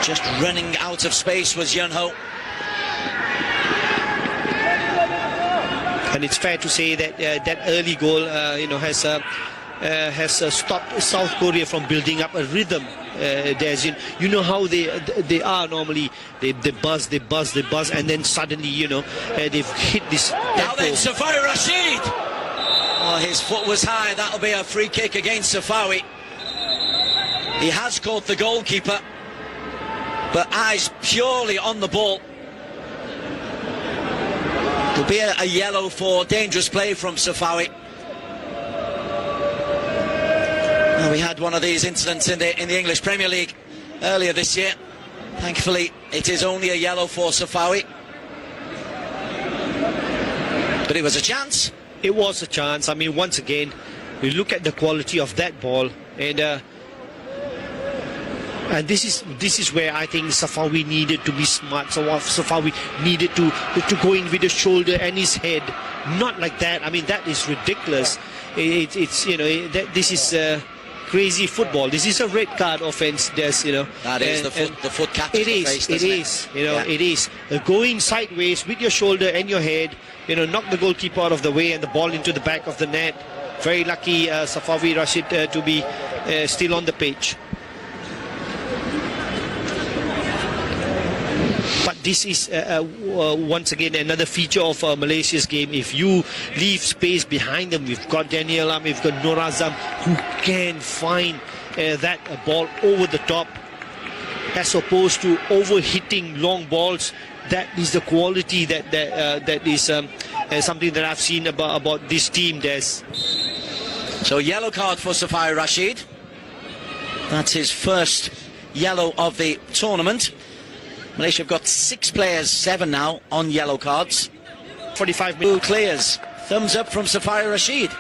Just running out of space was Yun-ho. And it's fair to say that that early goal, has stopped South Korea from building up a rhythm. You know how they are normally. They buzz, and then suddenly, they've hit this. Now then, Sertai Rashid. Oh, his foot was high. That'll be a free kick against Sertai. He has caught the goalkeeper, but eyes purely on the ball. It'll be a yellow for dangerous play from Sertai. Well, we had one of these incidents in the English Premier League earlier this year. Thankfully, it is only a yellow for Sertai. But it was a chance. It was a chance. I mean, once again, we look at the quality of that ball, and this is where I think Sertai needed to be smart. So Sertai needed to go in with the shoulder and his head, not like that. I mean, that is ridiculous. This is crazy football. This is a red card offense. That is the foot catches the face. It is. Going sideways with your shoulder and your head. Knock the goalkeeper out of the way and the ball into the back of the net. Very lucky Sertai Rashid to be still on the pitch. But this is once again another feature of Malaysia's game. If you leave space behind them, we've got Daniel Lam, we've got Nur Azam, who can find that ball over the top, as opposed to overhitting long balls. That is the quality that is something that I've seen about this team, Des. So yellow card for Sertai Rashid. That's his first yellow of the tournament. Malaysia have got 6 players, 7 now, on yellow cards. 45 minutes. Who clears? Thumbs up from Sertai Rashid.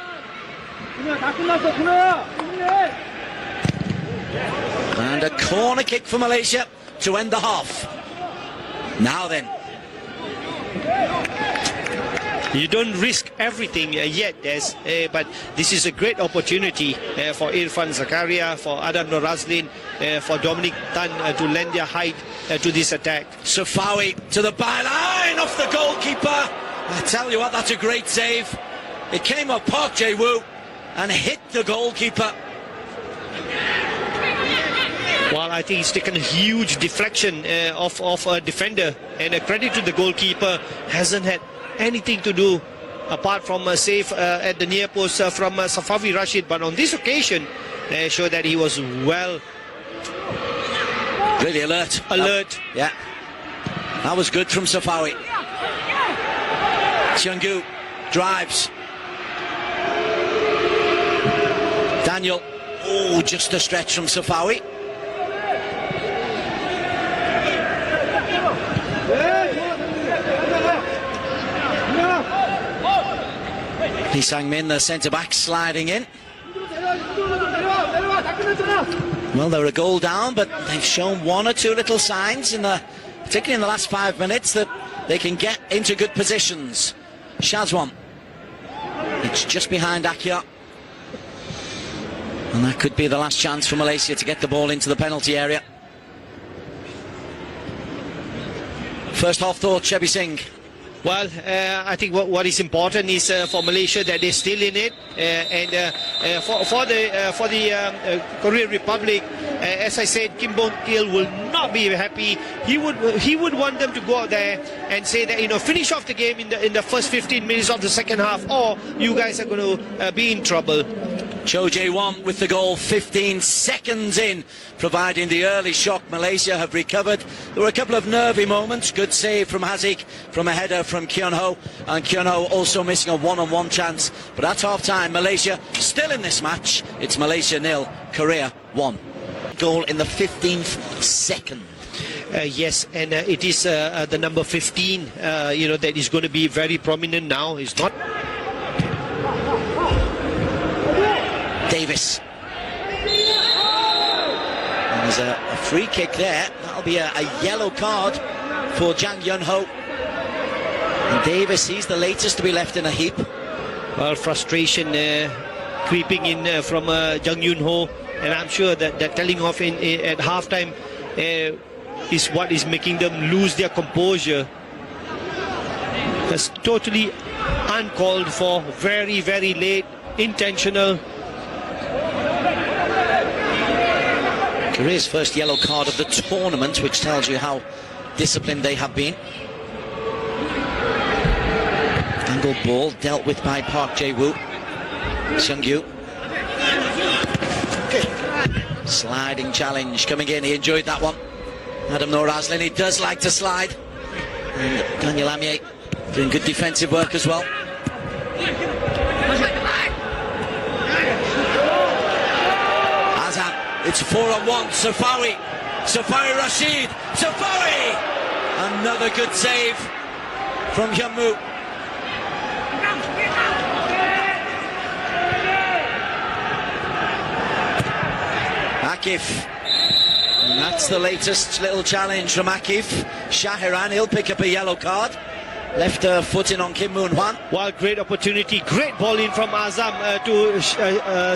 And a corner kick for Malaysia to end the half. Now then. You don't risk everything yet, Des, but this is a great opportunity for Irfan Zakaria, for Adam Norazlin, for Dominic Tan to lend their height to this attack. Sertai to the byline off the goalkeeper. I tell you what, that's a great save. It came off Park Jae-woo and hit the goalkeeper. Well, I think he's taken a huge deflection of a defender, and a credit to the goalkeeper. Hasn't had anything to do apart from a save at the near post from Sertai Rashid, but on this occasion showed that he was really alert. Yeah, that was good from Sertai. Cheonggu drives. Daniel, just a stretch from Sertai. Lee Sang-min, the centre-back, sliding in. Well, they're a goal down, but they've shown 1 or 2 little signs, particularly in the last 5 minutes, that they can get into good positions. Shazwan. It's just behind Akia. And that could be the last chance for Malaysia to get the ball into the penalty area. First half thought, Chebi Singh. Well, I think what is important is for Malaysia that they're still in it, and for the Korean Republic, as I said, Kim Bong-il will not be happy. He would want them to go out there and say that finish off the game in the first 15 minutes of the second half, or you guys are going to be in trouble. Cho Jae-won with the goal 15 seconds in, providing the early shock. Malaysia have recovered. There were a couple of nervy moments. Good save from Haziq, from a header from Kyun-ho, and Kyun-ho also missing a one-on-one chance. But at half-time, Malaysia still in this match. It's Malaysia 0, Korea 1. Goal in the 15th second. Yes, and it is the number 15, that is going to be very prominent now. It's not. Davis. And there's a free kick there. That'll be a yellow card for Jang Yun-ho. And Davis, he's the latest to be left in a heap. Well, frustration creeping in from Jang Yun-ho, and I'm sure that telling off at halftime is what is making them lose their composure. That's totally uncalled for, very, very late, intentional. Career's first yellow card of the tournament, which tells you how disciplined they have been. Angled ball dealt with by Park Jae-woo. Seung-yu. Sliding challenge coming in, he enjoyed that one. Adam Noor-Azlin, he does like to slide. And Daniel Amier doing good defensive work as well. Azam, it's 4-on-1, Safawi Rashid, Safawi! Another good save from Hyunmoo. Akif, and that's the latest little challenge from Akif. Shahiran, he'll pick up a yellow card. Left foot in on Kim Moon Hwan. Well, great opportunity, great ball in from Azam to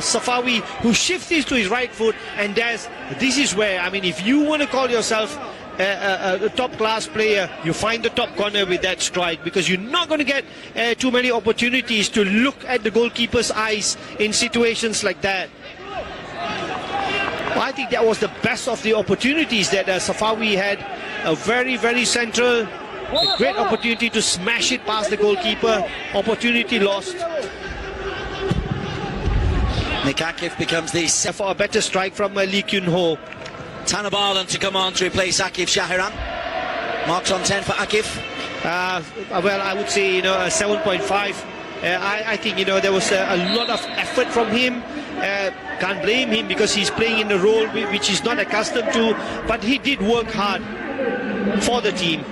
Safawi, who shifts this to his right foot, and this is where, I mean, if you want to call yourself a top-class player, you find the top corner with that strike, because you're not going to get too many opportunities to look at the goalkeeper's eyes in situations like that. Well, I think that was the best of the opportunities that Safawi had. A very, very central, a great opportunity to smash it past the goalkeeper. Opportunity lost. Nick Akif becomes the For a better strike from Lee Kyun-ho. Tanner Barland to come on to replace Akif Shahiran. Marks on 10 for Akif. Well, I would say, 7.5. I think, there was a lot of effort from him. Can't blame him, because he's playing in a role which he's not accustomed to, but he did work hard for the team.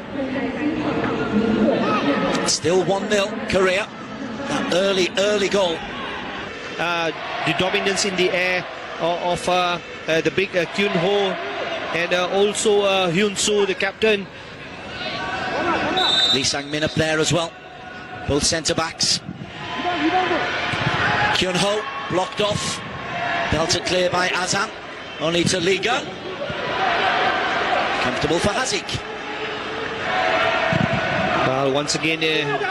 Still 1-0 Korea. That early goal. The dominance in the air of the big Kyun-ho, and also Hyun-soo, the captain. Lee Sang-min up there as well. Both centre-backs. Kyun-ho blocked off. Belted clear by Azam. Only to Lee Gun. Comfortable for Hazik. Well, once again,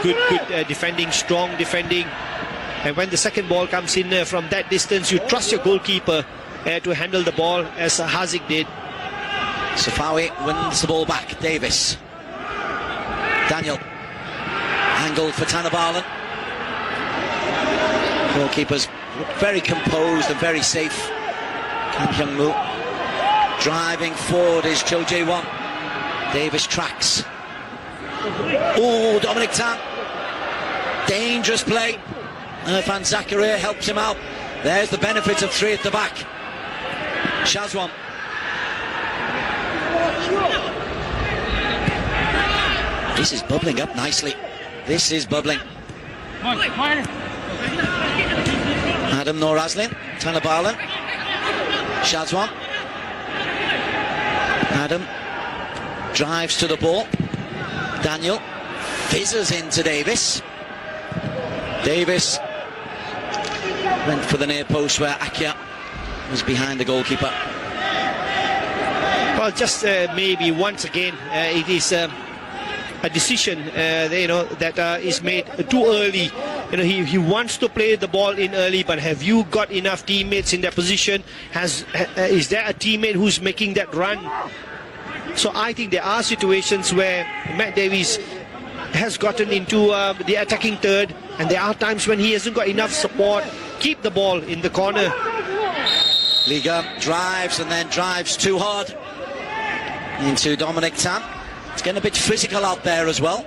good defending, strong defending. And when the second ball comes in from that distance, you trust your goalkeeper to handle the ball, as Hazik did. Safawi wins the ball back. Davis. Daniel. Angled for Tanner Barland. Goalkeepers very composed and very safe. Kim Hyung-moo. Driving forward is Cho Jae-won. Davis tracks. Oh, Dominic Tan. Dangerous play. Irfan Zakaria helps him out. There's the benefit of 3 at the back. Shazwan. This is bubbling up nicely. This is bubbling. Adam Noor-Azlin, Tanner Barland, Shazwan. Adam drives to the ball. Daniel fizzes into Davis. Davis went for the near post where Akia was behind the goalkeeper. Well, just maybe once again, it is a decision that is made too early. He wants to play the ball in early, but have you got enough teammates in that position? Is there a teammate who's making that run? So I think there are situations where Matt Davies has gotten into the attacking third, and there are times when he hasn't got enough support. Keep the ball in the corner. Liga drives and then drives too hard into Dominic Tan. It's getting a bit physical out there as well.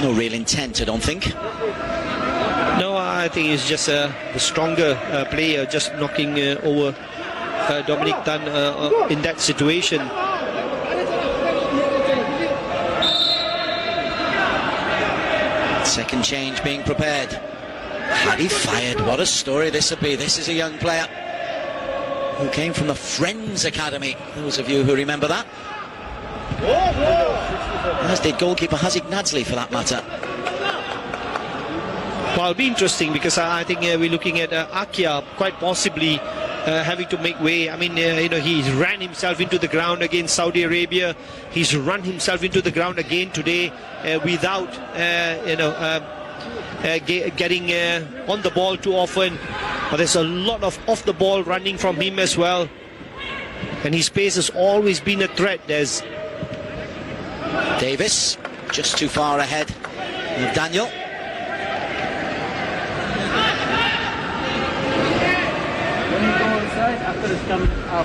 No real intent, I don't think. No, I think it's just the stronger player just knocking over Dominic Tan in that situation. Second change being prepared. Had he fired, what a story this would be. This is a young player who came from the Friends Academy, those of you who remember that. As did goalkeeper Hazik Nadzli, for that matter. Well, it'll be interesting because I think we're looking at Akia quite possibly having to make way. I mean, he ran himself into the ground against Saudi Arabia. He's run himself into the ground again today without, getting on the ball too often. But there's a lot of off the ball running from him as well. And his pace has always been a threat. There's Davis just too far ahead of Daniel. After it's coming up.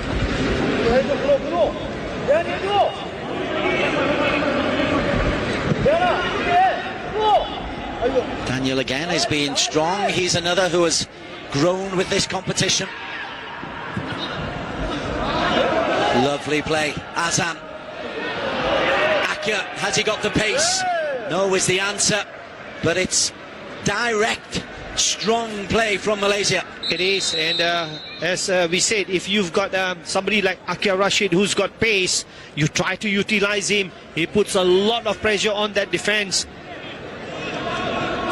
Daniel again is being strong. He's another who has grown with this competition. Lovely play. Azam. Akia, has he got the pace? No is the answer, but it's direct, strong play from Malaysia. It is, and as we said, if you've got somebody like Akia Rashid who's got pace, you try to utilize him. He puts a lot of pressure on that defense.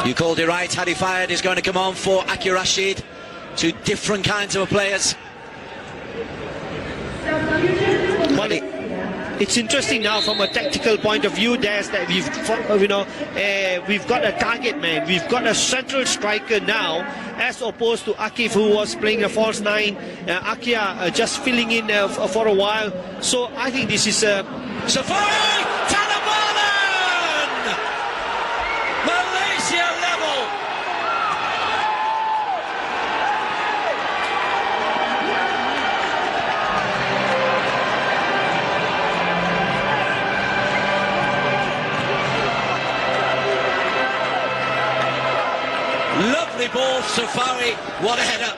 You called it right. Had he fired, is going to come on for Akia Rashid. Two different kinds of players. Well, it's interesting now from a tactical point of view, Des, that we've got a target man. We've got a central striker now, as opposed to Akif, who was playing a false nine. Akia just filling in for a while. So I think this is Safari! Tanabalan! Malaysia level! Lovely ball, Safari. What a header.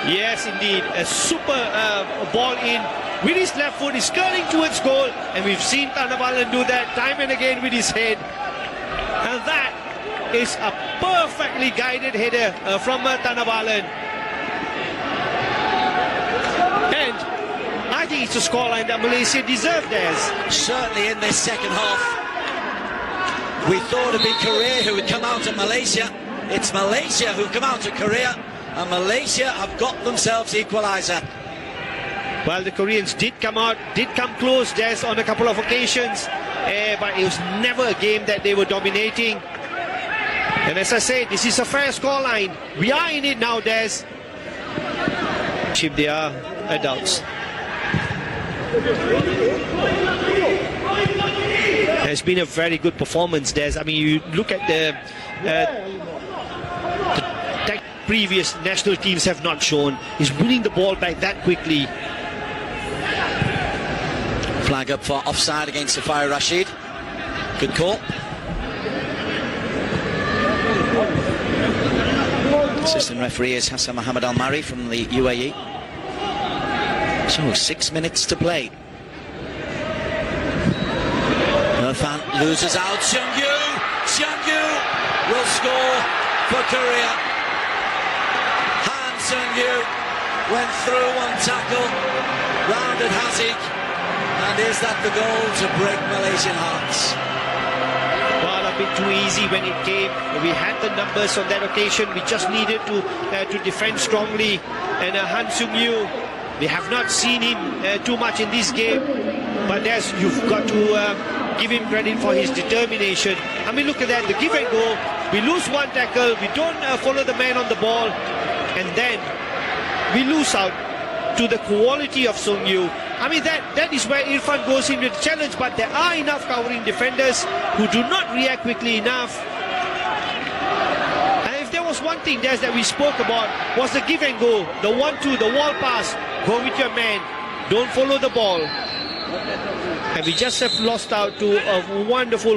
Yes, indeed. A super ball in with his left foot. He's curling towards goal. And we've seen Tanabalan do that time and again with his head. And that is a perfectly guided header from Tanabalan. And I think it's a scoreline that Malaysia deserved as. Certainly in this second half. We thought it'd be Korea who would come out of Malaysia. It's Malaysia who've come out of Korea, and Malaysia have got themselves equaliser. Well, the Koreans did come out, did come close, Des, on a couple of occasions, but it was never a game that they were dominating. And as I said, this is a fair scoreline. We are in it now, Des. They are adults. It's been a very good performance, Des. I mean, you look at the previous national teams have not shown. He's winning the ball back that quickly. Flag up for offside against Safari Rashid. Good call. Assistant referee is Hassan Mohammed Al Mari from the UAE. So 6 minutes to play. Irfan loses out. Seung-yu will score for Korea. Seung-yu went through one tackle, rounded Haziq, and is that the goal to break Malaysian hearts? Well, a bit too easy when it came. We had the numbers on that occasion. We just needed to defend strongly. And Han Seung-yu, we have not seen him too much in this game, but you've got to give him credit for his determination. I mean, look at that, the give and go. We lose one tackle, we don't follow the man on the ball, and then we lose out to the quality of Seung-yu. I mean, that is where Irfan goes in with the challenge, but there are enough covering defenders who do not react quickly enough. And if there was one thing that we spoke about, was the give and go, the 1-2, the wall pass, go with your man, don't follow the ball. And we just have lost out to a wonderful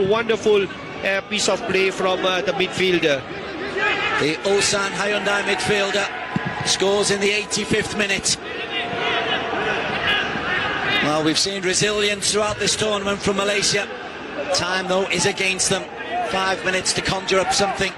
piece of play from the midfielder. The Ulsan Hyundai midfielder scores in the 85th minute. Well, we've seen resilience throughout this tournament from Malaysia. Time, though, is against them. 5 minutes to conjure up something.